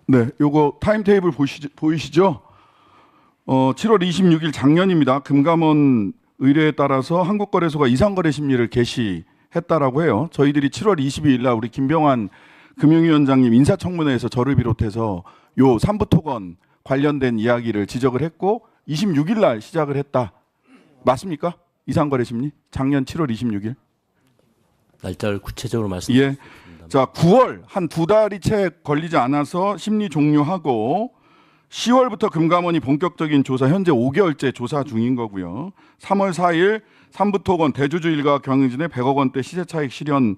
네, 요거 타임테이블 보이시죠? 7월 26일 작년입니다. 금감원 의뢰에 따라서 한국거래소가 이상거래 심리를 개시했다라고 해요. 저희들이 7월 22일 날 우리 김병환 금융위원장님 인사청문회에서 저를 비롯해서 요 삼부토건 관련된 이야기를 지적을 했고 26일 날 시작을 했다. 맞습니까? 이상거래 심리? 작년 7월 26일. 날짜를 구체적으로 말씀드리겠습니다. 예. 자, 9월 한 두 달이 채 걸리지 않아서 심리 종료하고 10월부터 금감원이 본격적인 조사, 현재 5개월째 조사 중인 거고요. 3월 4일 삼부토건 대주주 일가 경영진의 100억 원대 시세 차익 실현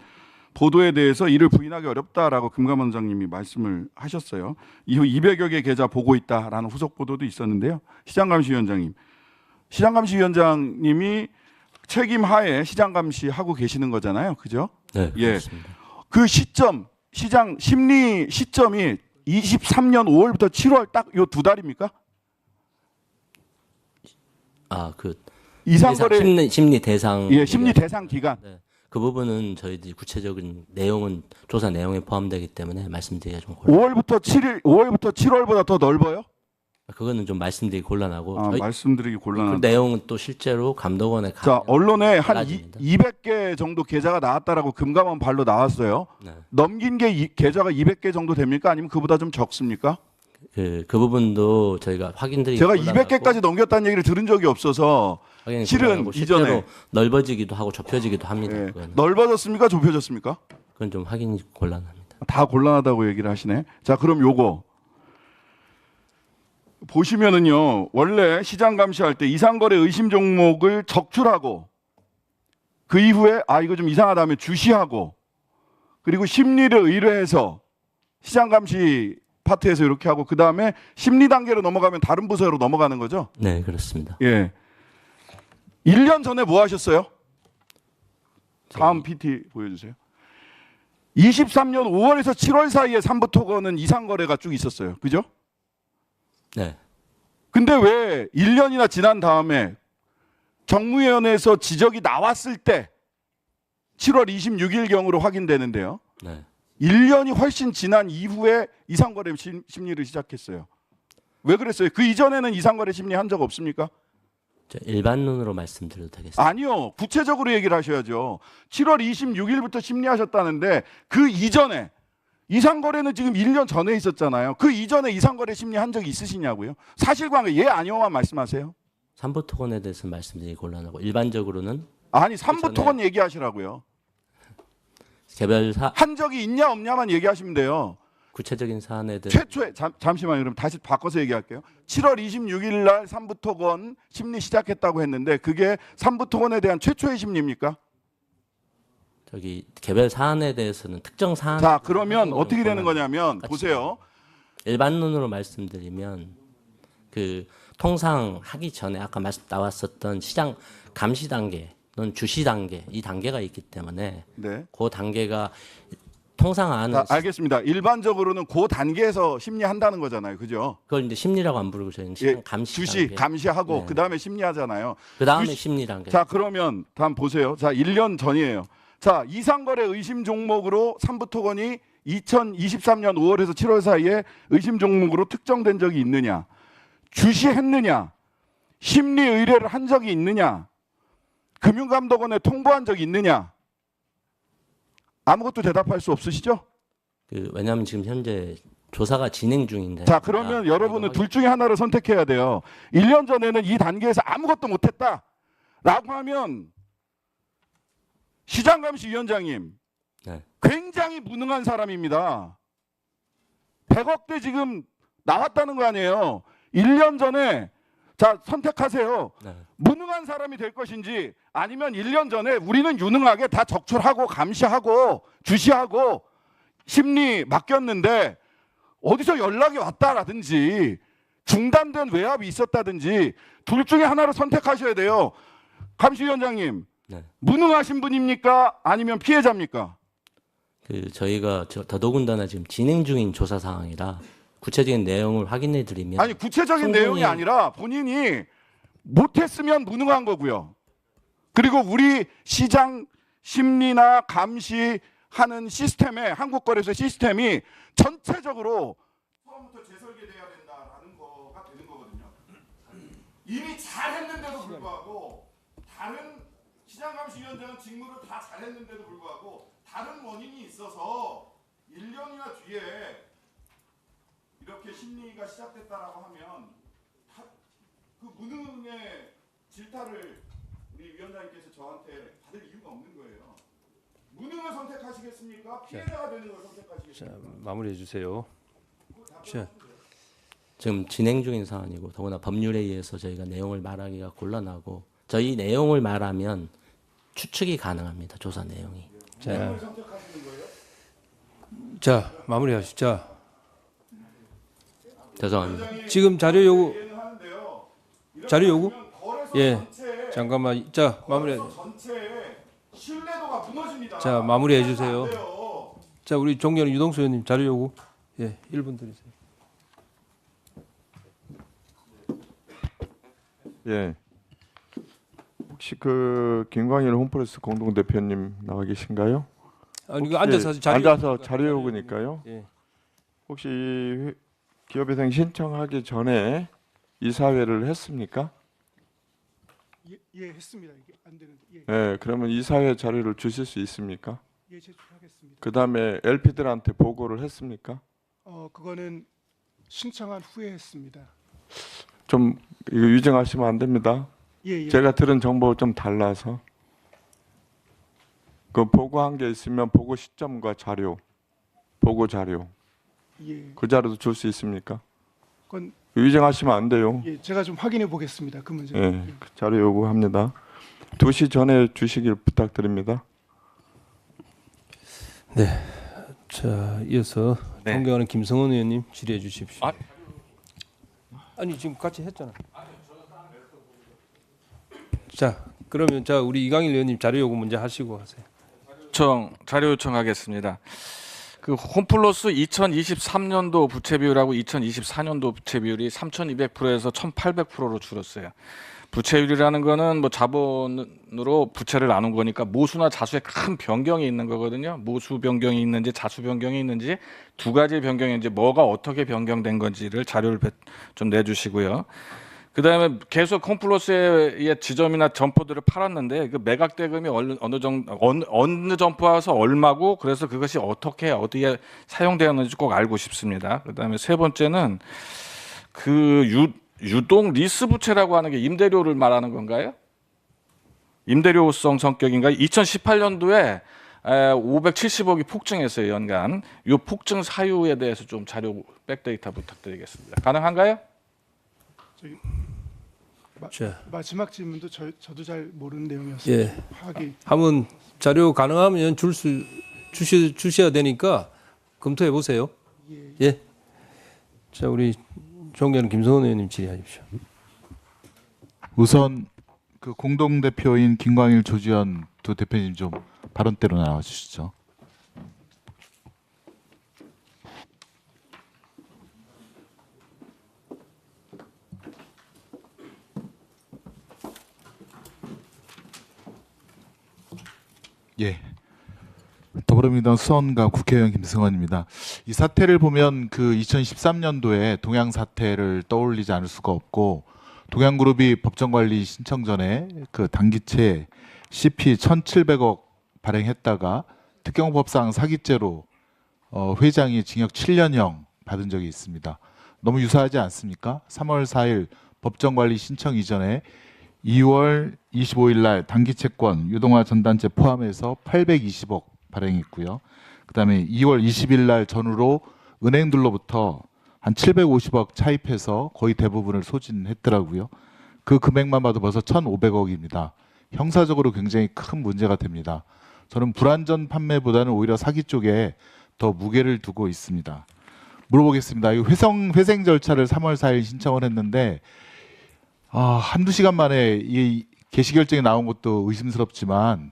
보도에 대해서 이를 부인하기 어렵다라고 금감원장님이 말씀을 하셨어요. 이후 200여 개 계좌 보고 있다라는 후속 보도도 있었는데요. 시장감시위원장님, 시장감시위원장님이 책임 하에 시장감시하고 계시는 거잖아요, 그죠? 네, 예. 그렇습니다. 그 시점, 시장 심리 시점이 23년 5월부터 7월 딱 요 두 달입니까? 아, 그 이상거래 심리 대상. 예, 심리 대상 기간. 네, 그 부분은 저희들이 구체적인 내용은 조사 내용에 포함되기 때문에 말씀드리기가 좀 곤란. 5월부터 7월보다 더 넓어요? 그거는 좀 말씀드리기 곤란하고. 아, 말씀드리기 그 곤란한. 내용은 또 실제로 감독원에 자, 언론에 한 달라집니다. 200개 정도 계좌가 나왔다라고 금감원 발로 나왔어요. 네. 넘긴 게 계좌가 200개 정도 됩니까? 아니면 그보다 좀 적습니까? 그 부분도 저희가 확인드리기 제가 곤란하고 200개까지 넘겼다는 얘기를 들은 적이 없어서 확인이 실은 곤란하고 이전에 실제로 넓어지기도 하고 좁혀지기도 합니다. 예, 그건. 넓어졌습니까? 좁혀졌습니까? 그건 좀 확인이 곤란합니다. 다 곤란하다고 얘기를 하시네. 자, 그럼 요거 보시면은요, 원래 시장 감시할 때 이상거래 의심 종목을 적출하고 그 이후에 이거 좀 이상하다면 주시하고 그리고 심리를 의뢰해서 시장 감시 파트에서 이렇게 하고 그 다음에 심리 단계로 넘어가면 다른 부서로 넘어가는 거죠. 네, 그렇습니다. 예. 1년 전에 뭐 하셨어요? 다음 PT 보여주세요. 23년 5월에서 7월 사이에 삼부토건은 이상거래가 쭉 있었어요. 그죠? 네. 근데 왜 1년이나 지난 다음에 정무위원회에서 지적이 나왔을 때 7월 26일경으로 확인되는데요. 네. 1년이 훨씬 지난 이후에 이상거래 심리를 시작했어요. 왜 그랬어요? 그 이전에는 이상거래 심리 한 적 없습니까? 일반론으로 말씀드려도 되겠습니까? 아니요. 구체적으로 얘기를 하셔야죠. 7월 26일부터 심리하셨다는데 그 이전에 이상거래는 지금 1년 전에 있었잖아요. 그 이전에 이상거래 심리 한 적이 있으시냐고요? 사실관계 예 아니요만 말씀하세요. 삼부토건에 대해서 말씀드리기 곤란하고 일반적으로는 아니 삼부토건 얘기하시라고요. 개별사 한 적이 있냐 없냐만 얘기하시면 돼요. 구체적인 사안에 대해서 최초에 잠시만요. 그럼 다시 바꿔서 얘기할게요. 7월 26일 날 삼부토건 심리 시작했다고 했는데 그게 삼부토건에 대한 최초의 심리입니까? 저기 개별 사안에 대해서는 특정 사안. 자, 그러면 어떻게 되는 거냐면 보세요. 일반론으로 말씀드리면 그 통상 하기 전에 아까 나왔었던 시장 감시 단계 또는 주시 단계 이 단계가 있기 때문에 네. 그 단계가 통상 아는 자, 알겠습니다. 일반적으로는 그 단계에서 심리한다는 거잖아요. 그죠? 그걸 이제 심리라고 안 부르고 저희는 시장 감시 주시 단계. 감시하고 네. 그다음에 심리하잖아요. 그 다음에 주시- 심리 단계. 자, 그러면 다음 보세요. 자, 1년 전이에요. 자, 이상거래 의심 종목으로 삼부토건이 2023년 5월에서 7월 사이에 의심 종목으로 특정된 적이 있느냐? 주시했느냐? 심리 의뢰를 한 적이 있느냐? 금융감독원에 통보한 적이 있느냐? 아무것도 대답할 수 없으시죠? 왜냐하면 지금 현재 조사가 진행 중인데. 자, 그러면 여러분은 둘 중에 하나를 선택해야 돼요. 1년 전에는 이 단계에서 아무것도 못했다 라고 하면 시장감시위원장님 네. 굉장히 무능한 사람입니다. 100억대 지금 나왔다는 거 아니에요. 1년 전에 자 선택하세요. 네. 무능한 사람이 될 것인지 아니면 1년 전에 우리는 유능하게 다 적출하고 감시하고 주시하고 심리 맡겼는데 어디서 연락이 왔다라든지 중단된 외압이 있었다든지 둘 중에 하나를 선택하셔야 돼요. 감시위원장님, 네. 무능하신 분입니까? 아니면 피해자입니까? 저희가 더더군다나 지금 진행 중인 조사 상황이라 구체적인 내용을 확인해 드리면 아니 구체적인 충분히- 내용이 아니라 본인이 못했으면 무능한 거고요. 그리고 우리 시장 심리나 감시하는 시스템에 한국거래소 시스템이 전체적으로 처음부터 재설계돼야 된다라는 거가 되는 거거든요. 이미 잘했는데도 불구하고 다른 시장감시위원장은 직무를 다 잘했는데도 불구하고 다른 원인이 있어서 1년이나 뒤에 이렇게 심리가 시작됐다라고 하면 그 무능의 질타를 우리 위원장님께서 저한테 받을 이유가 없는 거예요. 무능을 선택하시겠습니까? 피해자가 되는 걸 선택하시겠습니까? 자, 마무리해 주세요. 자, 지금 진행 중인 사안이고 더구나 법률에 의해서 저희가 내용을 말하기가 곤란하고 저희 내용을 말하면 추측이 가능합니다. 조사 내용이. 무능을 선택하시는 거예요? 자, 마무리하시죠. 죄송합니다. 지금 자료 요구, 이해는 하는데요. 자료 요구? 거래소 예, 전체에 잠깐만. 자, 마무리. 거래소 전체에 신뢰도가 무너집니다. 자, 마무리해 그래서 안 주세요. 돼요. 자, 우리 존경하는 유동수 의원님 자료 요구. 예, 1분 드리세요. 예. 혹시 그 김광일 홈플러스 공동 대표님 나와 계신가요? 아니 이거 혹시 앉아서 자료 앉아서 자료 요구니까요. 예. 혹시 기업회생 신청하기 전에 이사회를 했습니까? 예, 했습니다. 이게 안 되는데. 예, 예. 그러면 이사회 자료를 주실 수 있습니까? 예, 제출하겠습니다. 그다음에 LP들한테 보고를 했습니까? 그거는 신청한 후에 했습니다. 좀 이거 위증하시면 안 됩니다. 예, 예. 제가 들은 정보가 좀 달라서 그 보고한 게 있으면 보고 시점과 자료, 보고 자료 예. 그 자료도 줄 수 있습니까? 그건 위증하시면 안 돼요. 예, 제가 좀 확인해 보겠습니다. 그 문제. 예, 그 자료 요구합니다. 2시 전에 주시길 부탁드립니다. 자, 이어서 네. 존경하는 김성원 의원님 질의해 주십시오. 아. 아니 지금 같이 했잖아. 자, 그러면 자 우리 이강일 의원님 자료 요구 문제 하시고 하세요. 자료 요청하겠습니다. 그 홈플러스 2023년도 부채 비율하고 2024년도 부채 비율이 3,200%에서 1,800%로 줄었어요. 부채율이라는 거는 뭐 자본으로 부채를 나눈 거니까 모수나 자수에 큰 변경이 있는 거거든요. 모수 변경이 있는지 자수 변경이 있는지 두 가지 변경인지 뭐가 어떻게 변경된 건지를 자료를 좀 내주시고요. 그다음에 계속 홈플러스의 지점이나 점포들을 팔았는데 그 매각 대금이 어느 점포 와서 얼마고 그래서 그것이 어떻게 어디에 사용되었는지 꼭 알고 싶습니다. 그다음에 세 번째는 그 유동 리스 부채라고 하는 게 임대료를 말하는 건가요? 임대료성 성격인가요? 2018년도에 570억이 폭증했어요, 연간. 이 폭증 사유에 대해서 좀 자료 백데이터 부탁드리겠습니다. 가능한가요? 자, 마지막 질문도 저도 잘 모르는 내용이었어요. 예, 파악이. 한번 자료 가능하면 주셔야 되니까 검토해 보세요. 예. 자, 우리 존경하는 김성원 의원님 질의하십시오. 우선 그 공동 대표인 김광일, 조지현 두 대표님 좀 발언대로 나와 주시죠. 예. 더불어민주당 수원가 국회의원 김승원입니다. 이 사태를 보면 그 2013년도에 동양 사태를 떠올리지 않을 수가 없고, 동양그룹이 법정관리 신청 전에 그 단기채 CP 1,700억 발행했다가 특경법상 사기죄로 회장이 징역 7년형 받은 적이 있습니다. 너무 유사하지 않습니까? 3월 4일 법정관리 신청 이전에 2월 25일 날 단기채권 유동화 전단체 포함해서 820억 발행했고요. 그다음에 2월 20일 날 전후로 은행들로부터 한 750억 차입해서 거의 대부분을 소진했더라고요. 그 금액만 봐도 벌써 1,500억입니다. 형사적으로 굉장히 큰 문제가 됩니다. 저는 불안전 판매보다는 오히려 사기 쪽에 더 무게를 두고 있습니다. 물어보겠습니다. 이 회생 절차를 3월 4일 신청을 했는데 한두 시간 만에 이 개시 결정이 나온 것도 의심스럽지만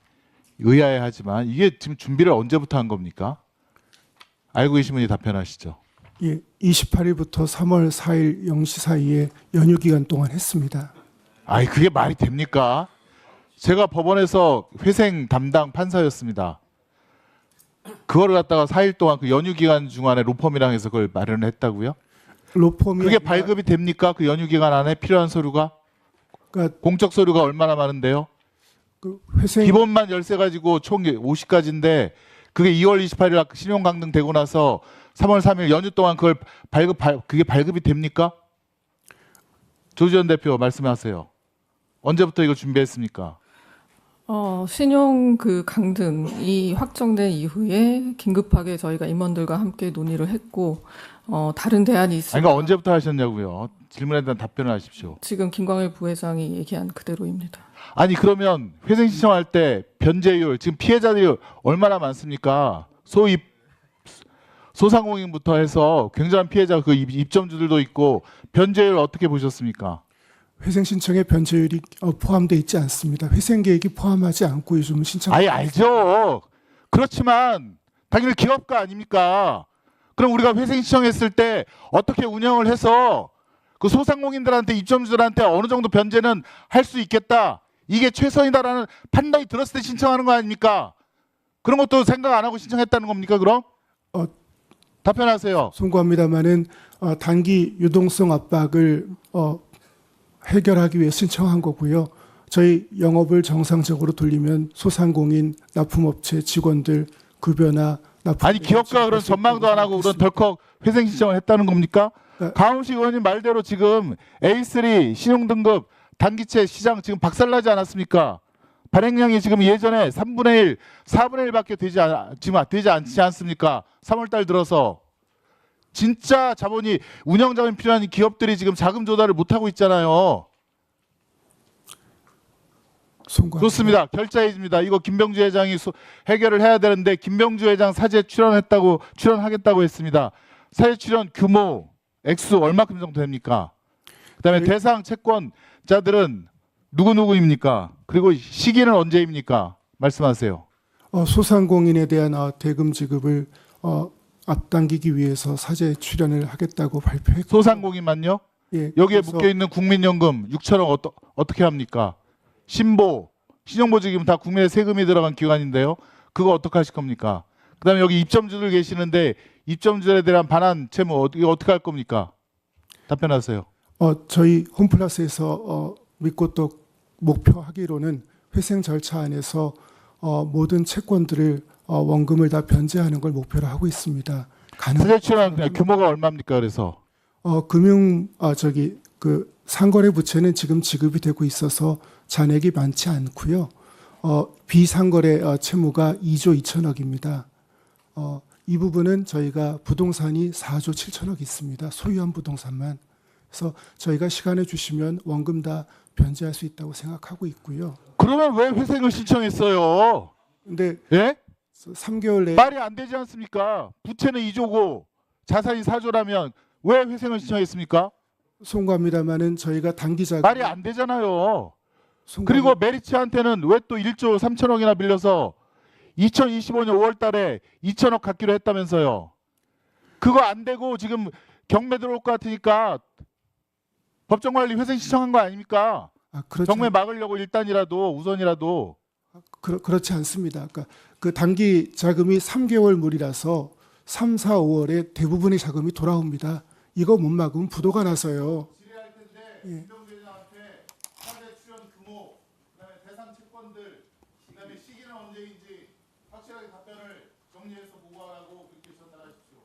의아해하지만 이게 지금 준비를 언제부터 한 겁니까? 알고 계신 분이 답변하시죠. 예, 28일부터 3월 4일 0시 사이에 연휴 기간 동안 했습니다. 아이 그게 말이 됩니까? 제가 법원에서 회생 담당 판사였습니다. 그거를 갖다가 4일 동안 그 연휴 기간 중간에 로펌이랑 해서 그걸 마련을 했다고요? 로펌이 그게 아니라, 발급이 됩니까? 그 연휴 기간 안에 필요한 서류가? 그러니까 공적 서류가 얼마나 많은데요? 그 회생 기본만 열쇠 가지고 총 50가지인데 그게 2월 28일 신용 강등되고 나서 3월 3일 연휴 동안 그걸 그게 발급이 됩니까? 조지현 대표 말씀하세요. 언제부터 이거 준비했습니까? 신용 그 강등이 확정된 이후에 긴급하게 저희가 임원들과 함께 논의를 했고 다른 대안이 아니, 있습니다. 그러니까 언제부터 하셨냐고요. 질문에 대한 답변을 하십시오. 지금 김광일 부회장이 얘기한 그대로입니다. 아니 그러면 회생 신청할 때 변제율 지금 피해자들이 얼마나 많습니까? 소위 소상공인부터 해서 굉장한 피해자 그 입점주들도 있고 변제율 어떻게 보셨습니까? 회생 신청에 변제율이 포함되어 있지 않습니다. 회생 계획이 포함하지 않고 요즘 신청. 아예 알죠. 그렇지만 당연히 기업가 아닙니까? 그럼 우리가 회생 신청했을 때 어떻게 운영을 해서 그 소상공인들한테 입점주들한테 어느 정도 변제는 할 수 있겠다. 이게 최선이다라는 판단이 들었을 때 신청하는 거 아닙니까? 그런 것도 생각 안 하고 신청했다는 겁니까? 그럼 답변하세요. 송구합니다마는 단기 유동성 압박을 해결하기 위해 신청한 거고요. 저희 영업을 정상적으로 돌리면 소상공인, 납품업체 직원들 급여나 납품 아니 기업가 그런 전망도 안 하고 그런 덜컥 회생 신청을 했다는 겁니까? 네. 강훈식 의원님 말대로 지금 A3 신용등급 단기채 시장 지금 박살나지 않았습니까? 발행량이 지금 예전에 3분의 1, 4분의 1밖에 되지 않지 않습니까? 3월 달 들어서 진짜 자본이 운영 자본이 필요한 이 기업들이 지금 자금 조달을 못 하고 있잖아요. 송구합니다. 좋습니다. 결자해집니다. 이거 김병주 회장이 해결을 해야 되는데 김병주 회장 사제 출연하겠다고 했습니다. 사제 출연 규모, 액수 얼마큼 정도 됩니까? 그다음에 대상 채권자들은 누구입니까? 그리고 시기는 언제입니까? 말씀하세요. 소상공인에 대한 대금 지급을 앞당기기 위해서 사제 출연을 하겠다고 발표했고. 소상공인만요? 예, 여기에 그래서 묶여있는 국민연금 6천억 어떻게 합니까? 신보, 신용보증금 다 국민의 세금이 들어간 기관인데요. 그거 어떻게 하실 겁니까? 그다음에 여기 입점주들 계시는데 입점주들에 대한 반환 채무 이거 어떻게 할 겁니까? 답변하세요. 저희 홈플러스에서 믿고 또 목표하기로는 회생 절차 안에서 모든 채권들을 원금을 다 변제하는 걸 목표로 하고 있습니다. 사제 출연 규모가 얼마입니까? 그래서 그 상거래 부채는 지금 지급이 되고 있어서 잔액이 많지 않고요. 비상거래 채무가 2조 2천억입니다. 이 부분은 저희가 부동산이 4조 7천억 있습니다. 소유한 부동산만. 그래서 저희가 시간을 주시면 원금 다 변제할 수 있다고 생각하고 있고요. 그러면 왜 회생을 신청했어요? 근데 예? 3개월 내에 말이 안 되지 않습니까? 부채는 2조고 자산이 4조라면 왜 회생을 신청했습니까? 송구합니다마는 저희가 단기자금 말이 안 되잖아요. 그리고 메리츠한테는 왜 또 1조 3천억이나 빌려서 2025년 5월 달에 2천억 갖기로 했다면서요. 그거 안 되고 지금 경매 들어올 것 같으니까 법정관리 회생 신청한 거 아닙니까? 경매 막으려고 일단이라도 우선이라도. 그렇지 않습니다. 그러니까 그 단기 자금이 3개월 물이라서 3, 4, 5월에 대부분의 자금이 돌아옵니다. 이거 못 막으면 부도가 나서요. 질의할 텐데 김병주 회장한테 사제 출연 규모, 그다음에 대상 채권들, 그다음에 시기는 언제인지 확실하게 답변을 정리해서 보고하라고 그렇게 전달하십시오.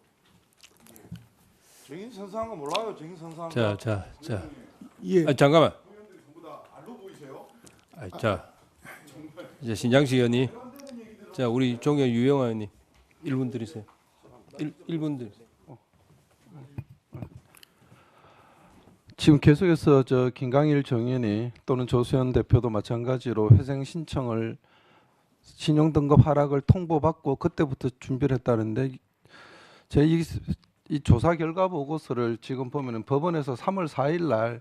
정인 선수한 거 몰라요. 정인 선수한 거. 자. 예. 잠깐만. 자, 이제 신장식 의원님. 자, 우리 종현 유영아 의원님 1분 드리세요. 1분 드리세요. 지금 계속해서 김광일 정의원이 또는 조수현 대표도 마찬가지로 회생 신청을 신용등급 하락을 통보받고 그때부터 준비를 했다는데 이 조사 결과 보고서를 지금 보면은 법원에서 3월 4일 날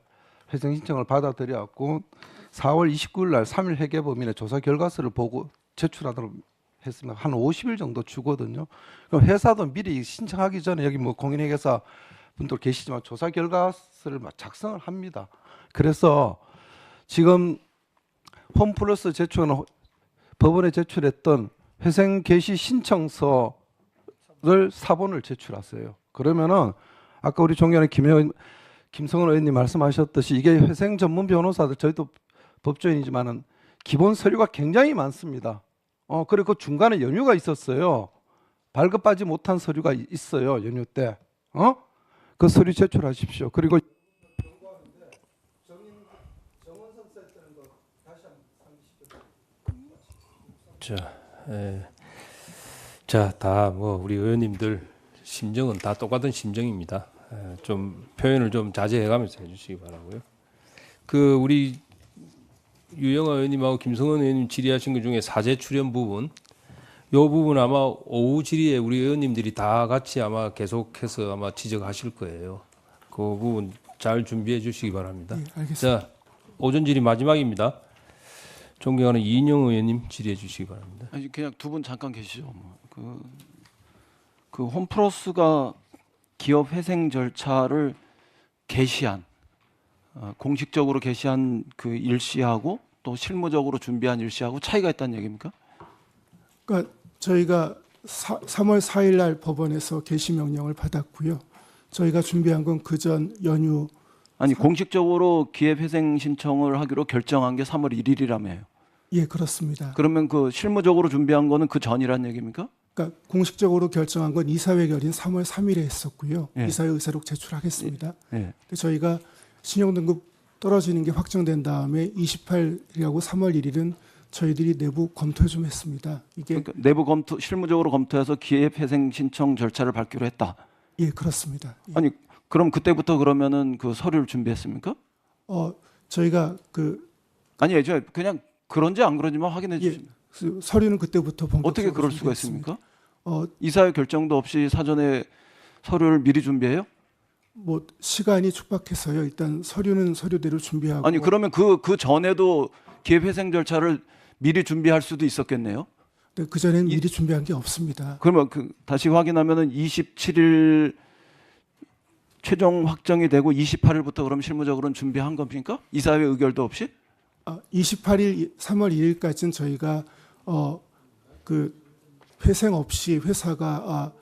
회생 신청을 받아들여갖고 4월 29일 날 3일 회계 범위의 조사 결과서를 보고 제출하도록 했으면 한 50일 정도 주거든요. 그럼 회사도 미리 신청하기 전에 여기 뭐 공인회계사 분들 계시지만 조사 결과서를 작성을 합니다. 그래서 지금 홈플러스 제출은 법원에 제출했던 회생 개시 신청서를 사본을 제출했어요. 그러면은 아까 우리 존경하는 김성원 의원님 말씀하셨듯이 이게 회생 전문 변호사들 저희도 법조인이지만은 기본 서류가 굉장히 많습니다. 그리고 그 중간에 연휴가 있었어요. 발급하지 못한 서류가 있어요. 연휴 때. 그 서류 제출하십시오. 그리고 자, 다 뭐 우리 의원님들 심정은 다 똑같은 심정입니다. 좀 표현을 좀 자제해가면서 해주시기 바라고요. 그 우리 유영아 의원님하고 김성원 의원님 질의하신 것 중에 사제 출연 부분, 요 부분 아마 오후 질의에 우리 의원님들이 다 같이 아마 계속해서 아마 지적하실 거예요. 그 부분 잘 준비해 주시기 바랍니다. 네, 알겠습니다. 자, 오전 질의 마지막입니다. 존경하는 이인영 의원님 질의해 주시기 바랍니다. 아니 그냥 두 분 잠깐 계시죠. 그 홈플러스가 기업 회생 절차를 게시한 공식적으로 게시한 그 일시하고 또 실무적으로 준비한 일시하고 차이가 있다는 얘기입니까? 그러니까 저희가 3월 4일 날 법원에서 개시 명령을 받았고요. 저희가 준비한 건 그전 연휴. 아니 공식적으로 기업 회생 신청을 하기로 결정한 게 3월 1일이라며요. 예, 그렇습니다. 그러면 그 실무적으로 준비한 거는 그 전이란 얘기입니까? 그러니까 공식적으로 결정한 건 이사회 결의는 3월 3일에 했었고요. 예. 이사회 의사록 제출하겠습니다. 예. 저희가 신용등급 떨어지는 게 확정된 다음에 28일하고 3월 1일은 저희들이 내부 검토 좀 했습니다. 이게 그러니까 내부 검토, 실무적으로 검토해서 기업 회생 신청 절차를 밟기로 했다. 예, 그렇습니다. 예. 아니 그럼 그때부터 그러면은 그 서류를 준비했습니까? 저희가 그 아니 저 그냥 그런지 안 그런지만 확인해 예, 주시면. 서류는 그때부터 본격적으로 어떻게 그럴 수가 준비했습니다. 있습니까? 이사회 결정도 없이 사전에 서류를 미리 준비해요? 뭐 시간이 촉박해서요. 일단 서류는 서류대로 준비하고. 아니 그러면 그 전에도 기업 회생 절차를 미리 준비할 수도 있었겠네요. 네, 그 전에는 미리 준비한 게 없습니다. 그러면 다시 확인하면은 27일 최종 확정이 되고 28일부터 그럼 실무적으로는 준비한 겁니까? 이사회 의결도 없이? 28일 3월 2일까지는 저희가 그 회생 없이 회사가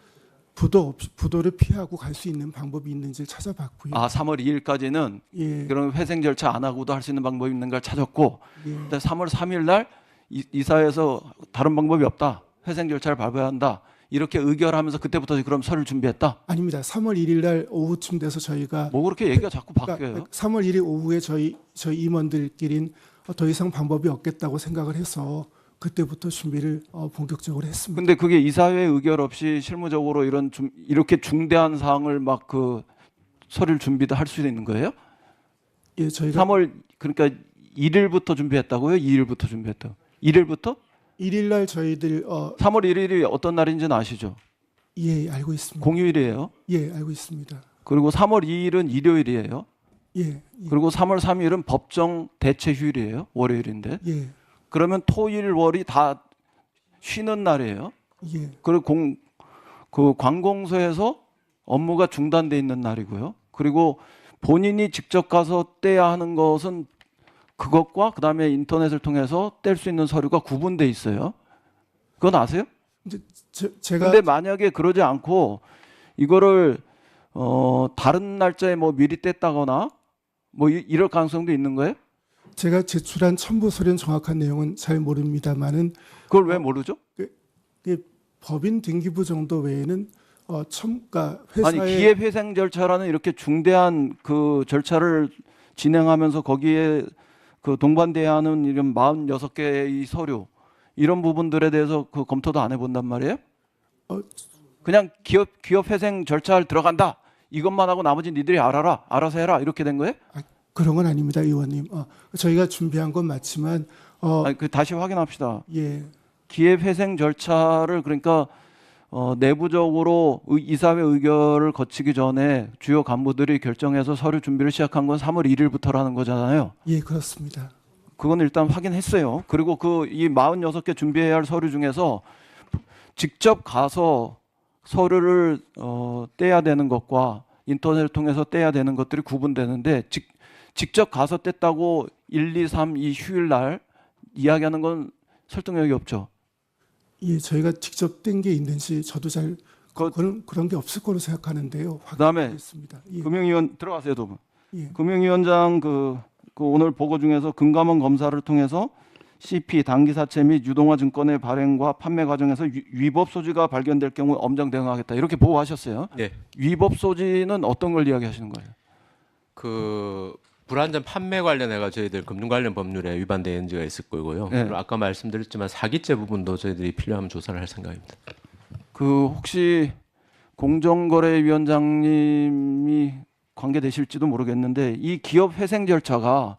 부도를 피하고 갈 수 있는 방법이 있는지를 찾아봤고요. 3월 2일까지는 예. 그런 회생 절차 안 하고도 할 수 있는 방법이 있는 걸 찾았고, 예. 근데 3월 3일 날 이사회에서 다른 방법이 없다. 회생 절차를 밟아야 한다. 이렇게 의결하면서 그때부터 그럼 서류를 준비했다. 아닙니다. 3월 1일 날 오후쯤 돼서 저희가 뭐 그렇게 얘기가 자꾸 바뀌어요. 그러니까 3월 1일 오후에 저희 임원들끼린 더 이상 방법이 없겠다고 생각을 해서 그때부터 준비를 본격적으로 했습니다. 근데 그게 이사회 의결 없이 실무적으로 이렇게 중대한 사항을 막 그 서류를 준비도 할 수 있는 거예요? 예, 저희가 3월 그러니까 1일부터 준비했다고요? 2일부터 준비했다고? 1일부터? 1일 날 저희들 3월 1일이 어떤 날인지는 아시죠? 예, 알고 있습니다. 공휴일이에요. 예, 알고 있습니다. 그리고 3월 2일은 일요일이에요. 예. 그리고 3월 3일은 법정 대체 휴일이에요. 월요일인데. 예. 그러면 토일 월이 다 쉬는 날이에요. 예. 그리고 그 관공서에서 업무가 중단돼 있는 날이고요. 그리고 본인이 직접 가서 떼야 하는 것은 그것과 그다음에 인터넷을 통해서 뗄 수 있는 서류가 구분돼 있어요. 그건 아세요? 이제 제가 근데 만약에 그러지 않고 이거를 다른 날짜에 뭐 미리 뗐다거나 뭐 이럴 가능성도 있는 거예요? 제가 제출한 첨부 서류는 정확한 내용은 잘 모릅니다만은 그걸 왜 모르죠? 법인 등기부 정도 외에는 그러니까 회사의 아니 기업 회생 절차라는 이렇게 중대한 그 절차를 진행하면서 거기에 그 동반돼야 하는 이런 46개의 서류 이런 부분들에 대해서 그 검토도 안 해본단 말이에요? 그냥 기업 회생 절차를 들어간다 이것만 하고 나머지 니들이 알아서 해라 이렇게 된 거예요? 그런 건 아닙니다, 의원님. 저희가 준비한 건 맞지만 아니, 다시 확인합시다. 예. 기업 회생 절차를 그러니까 내부적으로 이사회 의결을 거치기 전에 주요 간부들이 결정해서 서류 준비를 시작한 건 3월 1일부터라는 거잖아요. 예, 그렇습니다. 그건 일단 확인했어요. 그리고 이 46개 준비해야 할 서류 중에서 직접 가서 서류를 떼야 되는 것과 인터넷을 통해서 떼야 되는 것들이 구분되는데 직접 가서 뗐다고 1, 2, 3, 이 휴일 날 이야기하는 건 설득력이 없죠. 예, 저희가 직접 뗀 게 있는지 저도 잘 그런 게 없을 거로 생각하는데요. 그다음에 확인하겠습니다. 예. 금융위원 들어가세요, 두 분. 예. 금융위원장 그 오늘 보고 중에서 금감원 검사를 통해서 CP 단기사채 및 유동화 증권의 발행과 판매 과정에서 위법 소지가 발견될 경우 엄정 대응하겠다 이렇게 보고하셨어요. 네. 위법 소지는 어떤 걸 이야기하시는 거예요? 그 불안전 판매 관련해가 저희들 금융 관련 법률에 위반되는지가 있을 거고요. 네. 그리고 아까 말씀드렸지만 사기죄 부분도 저희들이 필요하면 조사를 할 생각입니다. 그 혹시 공정거래위원장님이 관계되실지도 모르겠는데 이 기업 회생 절차가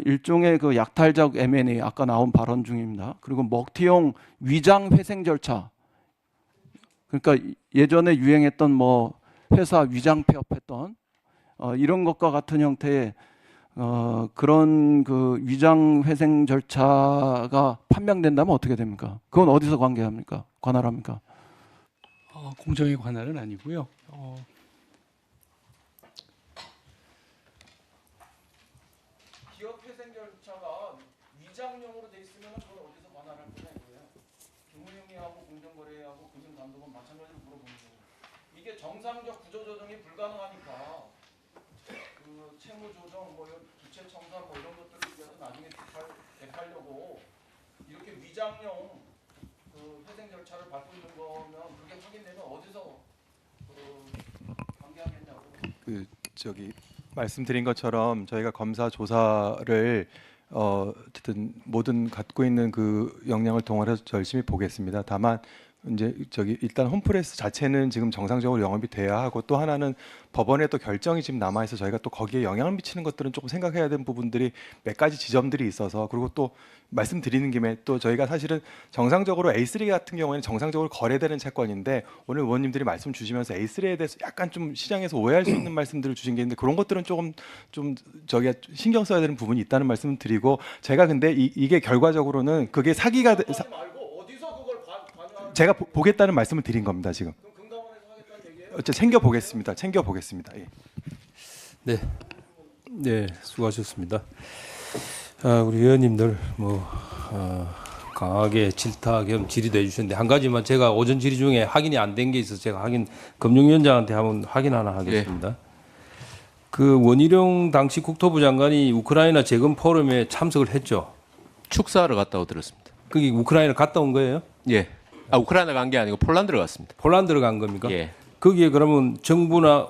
일종의 그 약탈적 M&A 아까 나온 발언 중입니다. 그리고 먹튀용 위장 회생 절차. 그러니까 예전에 유행했던 뭐 회사 위장 폐업했던 이런 것과 같은 형태의 그런 그 위장 회생 절차가 판명된다면 어떻게 됩니까? 그건 어디서 관할합니까? 공정의 관할은 아니고요. 기업 회생 절차가 위장용으로 돼 있으면 그걸 어디서 관할할 거냐 이거예요. 금융위하고 공정거래하고 금융감독은 마찬가지로 물어보는 거예요. 이게 정상적 구조조정이 불가능하니까 그 채무조정, 뭐 부채 청산 뭐 이런 것들을 위해서 나중에 대팔려고 이렇게 위장용 그 회생 절차를 밟고 있는 거면 그게 확인되면 어디서 관계하겠냐고. 말씀드린 것처럼 저희가 검사 조사를 어쨌든 모든 갖고 있는 그 역량을 동원해서 열심히 보겠습니다. 다만 이제 일단 홈프레스 자체는 지금 정상적으로 영업이 돼야 하고 또 하나는 법원의 또 결정이 지금 남아 있어 저희가 또 거기에 영향을 미치는 것들은 조금 생각해야 되는 부분들이 몇 가지 지점들이 있어서 그리고 또 말씀드리는 김에 또 저희가 사실은 정상적으로 A3 같은 경우에는 정상적으로 거래되는 채권인데 오늘 의원님들이 말씀 주시면서 A3에 대해서 약간 좀 시장에서 오해할 수 있는 말씀들을 주신 게 있는데 그런 것들은 조금 좀 저희가 신경 써야 되는 부분이 있다는 말씀을 드리고 제가 근데 이게 결과적으로는 그게 사기가 제가 보겠다는 말씀을 드린 겁니다 지금. 챙겨 보겠습니다. 예. 네, 수고하셨습니다. 우리 의원님들 강하게 질타 겸 질의도 해주셨는데 한 가지만 제가 오전 질의 중에 확인이 안 된 게 있어서 제가 금융위원장한테 한번 확인 하나 하겠습니다. 그 원희룡 당시 국토부 장관이 우크라이나 재건 포럼에 참석을 했죠. 축사하러 갔다고 들었습니다. 거기 우크라이나 갔다 온 거예요? 예. 우크라이나 간 게 아니고 폴란드로 갔습니다. 폴란드로 간 겁니까? 예. 거기에 그러면 정부나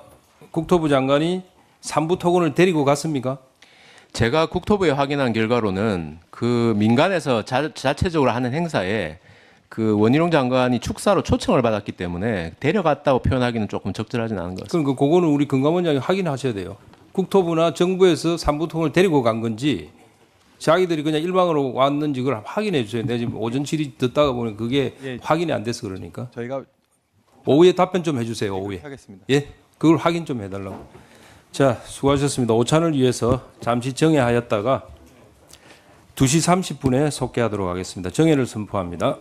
국토부 장관이 산부 토건을 데리고 갔습니까? 제가 국토부에 확인한 결과로는 그 민간에서 자체적으로 하는 행사에 그 원희룡 장관이 축사로 초청을 받았기 때문에 데려갔다고 표현하기는 조금 적절하진 않은 것 같습니다. 그럼 그거는 우리 금감원장이 확인하셔야 돼요. 국토부나 정부에서 산부 토건을 데리고 간 건지 자기들이 그냥 일방으로 왔는지 그걸 확인해 주세요. 내가 지금 오전 질의 듣다가 보니 그게 확인이 안 돼서 그러니까. 저희가 오후에 답변 좀 해주세요. 오후에. 하겠습니다. 예, 그걸 확인 좀 해달라고. 자, 수고하셨습니다. 오찬을 위해서 잠시 정회하였다가 2시 30분에 속개하도록 하겠습니다. 정회를 선포합니다.